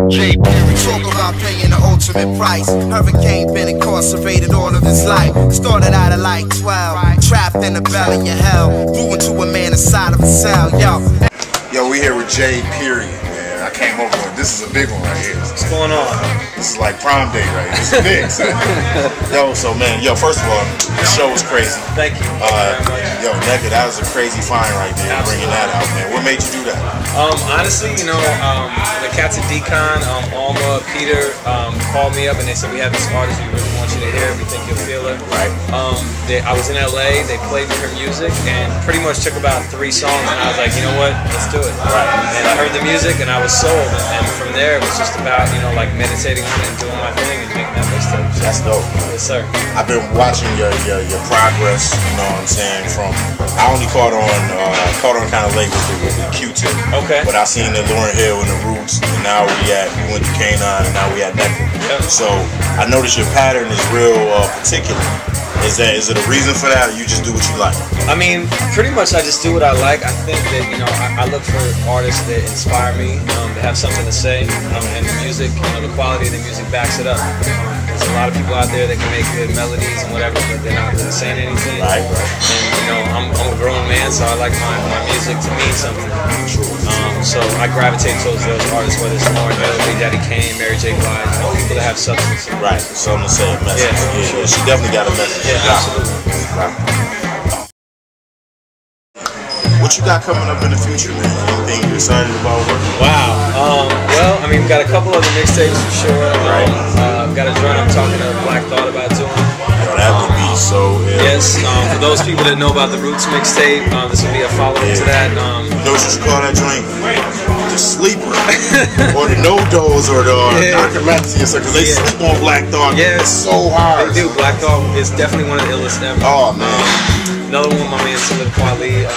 J. Perry. Talk about paying the ultimate price. Hurricane been incarcerated all of his life. Started out at like 12, trapped in the belly of hell. Grew into a man inside of a cell, Yo, we here with J. Perry, man. I came over with this is a big one right here. What's going on? This is like prom day, right? This is big, son. Yo, so man, first of all, the show was crazy. Thank you. Yo, Neka, that was a crazy find right there, bringing that out, man. What made you do that? Honestly, the cats at Decon, Alma, Peter, called me up and they said, we have this artist we really want you to hear. We think you'll feel it. Right. I was in LA, they played her music and pretty much took about 3 songs and I was like, you know what, let's do it. Right. And I heard the music and I was sold. And from there, it was just about, like meditating on it and doing my thing and making that mixtape. That's dope. Yes, sir. I've been watching your progress, you know what I'm saying, I only caught on kind of late with the Q-Tip. Okay. But I seen the Lauryn Hill and the Roots, and now we went to K9 and now we at Neka. Yep. So I noticed your pattern is real particular. Is it a reason for that, or you just do what you like? I mean, pretty much I just do what I like. I think that, I look for artists that inspire me, that have something to say, and the music, the quality of the music backs it up. There's a lot of people out there that can make good melodies and whatever, but they're not really saying anything. Right. And, I'm a grown man, so I like my music to mean something. So I gravitate towards those artists, whether it's Lauryn Hill, Big Daddy Kane, Mary J. Blige, people that have substance. Right, something to say, a message. Yeah, she definitely got a message. Yeah, absolutely. What you got coming up in the future, man? Anything you're excited about working? Wow. Well, we've got a couple other mixtapes for sure. I've got a joint I'm talking to Black Thought about doing. Yo, that would be so ill. Yes, for those people that know about the Roots mixtape, this will be a follow-up to that. You know what you should call that joint? The Sleeper. Or the No-Dos or the Narcolepsy, because they sleep on Black Thought. Yeah, it's so hard. They do. Black Thought is definitely one of the illest ever. Oh, man. Another one, my man Salif Kweli.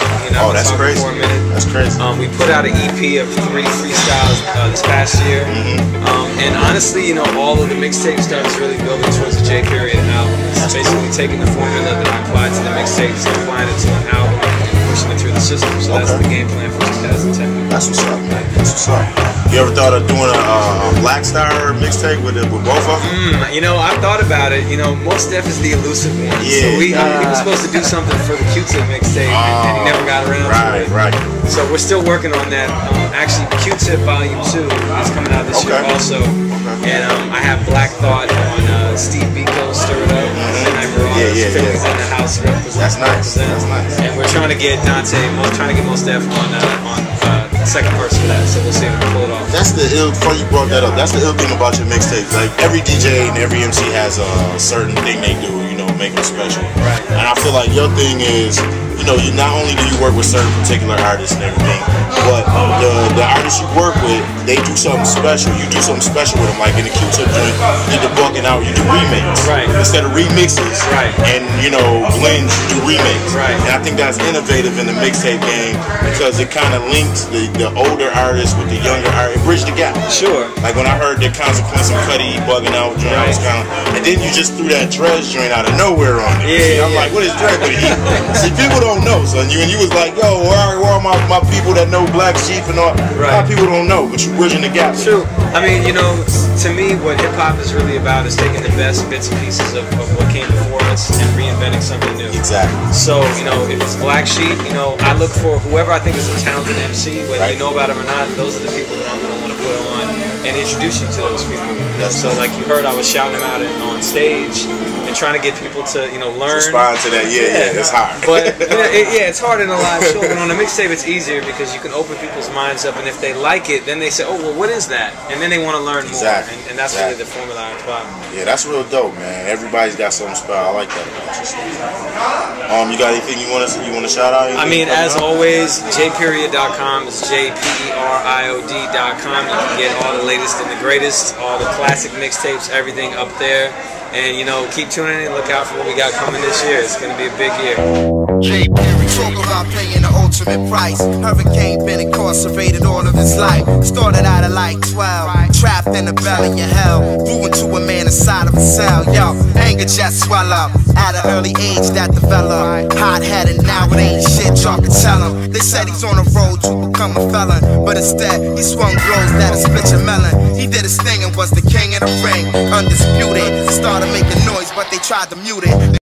That's crazy. For a minute. That's crazy. We put out an EP of 3 freestyles this past year. And honestly, all of the mixtape stuff is really building towards the J. Perry album. It's basically taking the formula that I applied to the mixtapes and applying it to an album and pushing it through the system. So that's the game plan for 2010. That's what's up, man. That's what's up. You ever thought of doing a Black Star mixtape with both of them? I've thought about it. Mos Def is the elusive one. Yeah. So he was supposed to do something for the Q-Tip mixtape, and he never got around to it. Right. So we're still working on that. Actually, Q-Tip Volume 2 is coming out this year also. And I have Black Thought on Steve Biko, Stir It Up, and I'm Philly's in the house represent. That's nice. That's nice. And we're trying to get Mos Def on the second verse for that. So we'll see if we can pull it off. That's the ill. Before you brought that up, that's the ill thing about your mixtapes. Like every DJ and every MC has a certain thing they do, make them special. Right. And I feel like your thing is, you not only do you work with certain particular artists and everything, but the artists you work with, they do something special. You do something special with them. Like in the Q-Tip joint, you do bugging out, you do remakes. Right. Instead of remixes. Right. And blends, you do remakes. Right. And I think that's innovative in the mixtape game because it kind of links the older artists with the younger artists. It bridged the gap. Sure. Like when I heard the Consequence of Cudi bugging out joint, I was kind of, and then you just threw that Dredge joint out of nowhere on it. Yeah. I'm like, what is Dredge? See, people don't know, son. You was like, yo, where are my people that know Black Sheep and all? Right. A lot of people don't know, but you bridging the gap. True. I mean, to me, what hip hop is really about is taking the best bits and pieces of what came before us and reinventing something new. Exactly. So, if it's Black Sheep, I look for whoever I think is a talented MC, whether you know about them or not. Those are the people that I'm going to want to put on and introduce you to those people. So, like you heard, I was shouting them out on stage and trying to get people to, learn. Respond to that, yeah, it's hard. But it's hard in a live show. But on a mixtape, it's easier because you can open people's minds up, and if they like it, then they say, "Oh, well, what is that?" And then they want to learn more. And that's really the formula I apply. Yeah, that's real dope, man. Everybody's got something special. I like that about you. You got anything you want to shout out? I mean, as always, jperiod.com is jperiod.com. You can get all the latest and the greatest, all the classic mixtapes, everything up there. And keep tuning in. Look out for what we got coming this year. It's gonna be a big year. J. Perry. Talk about paying the ultimate price. Hurricane been incarcerated all of his life. Started out at like 12, trapped trapped in the belly of hell. Grew into a man inside of a cell. Yo, anger just swell up at an early age that developed. Hot-headed, now it ain't shit y'all can tell him. They said he's on the road to become a felon, but instead he swung blows that'll split your melon. He did his thing and was the king of the ring, undisputed. Started making noise, but they tried to mute it.